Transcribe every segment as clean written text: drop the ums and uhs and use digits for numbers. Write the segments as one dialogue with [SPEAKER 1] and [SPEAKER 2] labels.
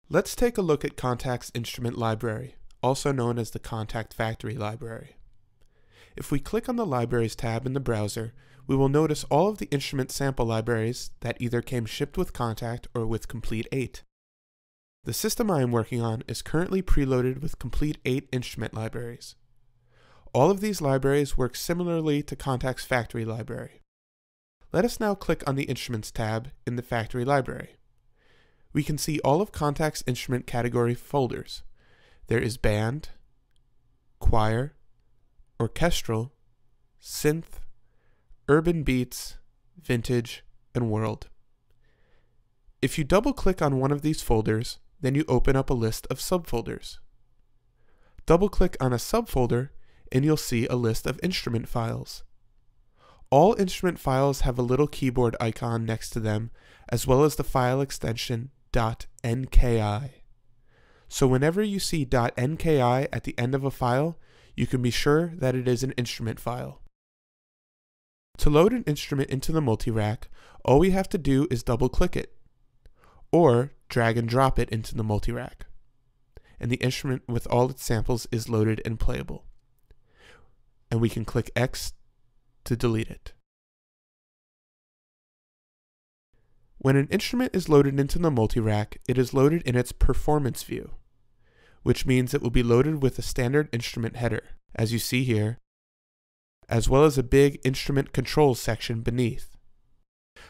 [SPEAKER 1] Let's take a look at Kontakt's instrument library, also known as the Kontakt Factory Library. If we click on the Libraries tab in the browser, we will notice all of the instrument sample libraries that either came shipped with Kontakt or with Complete 8. The system I am working on is currently preloaded with Complete 8 instrument libraries. All of these libraries work similarly to Kontakt's Factory Library. Let us now click on the Instruments tab in the Factory Library. We can see all of Kontakt's instrument category folders. There is band, choir, orchestral, synth, urban beats, vintage, and world. If you double-click on one of these folders, then you open up a list of subfolders. Double-click on a subfolder and you'll see a list of instrument files. All instrument files have a little keyboard icon next to them, as well as the file extension .nki. So whenever you see .nki at the end of a file, you can be sure that it is an instrument file. To load an instrument into the multi-rack, all we have to do is double-click it, or drag and drop it into the multi-rack, and the instrument with all its samples is loaded and playable. And we can click X to delete it. When an instrument is loaded into the multi-rack, it is loaded in its performance view, which means it will be loaded with a standard instrument header, as you see here, as well as a big instrument controls section beneath.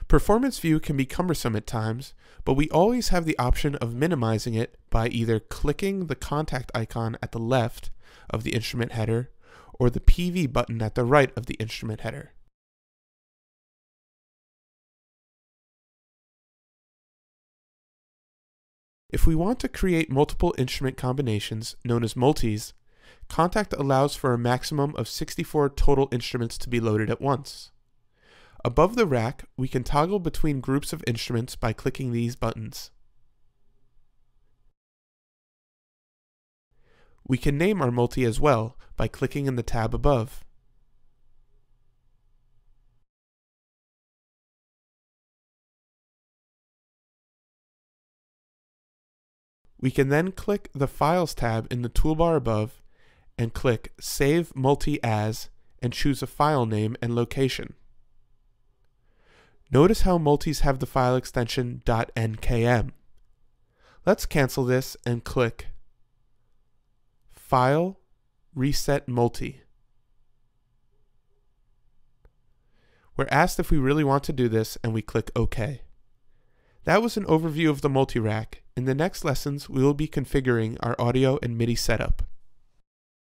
[SPEAKER 1] Performance view can be cumbersome at times, but we always have the option of minimizing it by either clicking the Kontakt icon at the left of the instrument header or the PV button at the right of the instrument header. If we want to create multiple instrument combinations, known as multis, Kontakt allows for a maximum of 64 total instruments to be loaded at once. Above the rack, we can toggle between groups of instruments by clicking these buttons. We can name our multi as well by clicking in the tab above. We can then click the Files tab in the toolbar above and click Save Multi As and choose a file name and location. Notice how multis have the file extension .nkm. Let's cancel this and click File, Reset Multi. We're asked if we really want to do this and we click OK. That was an overview of the multi-rack. In the next lessons, we will be configuring our audio and MIDI setup.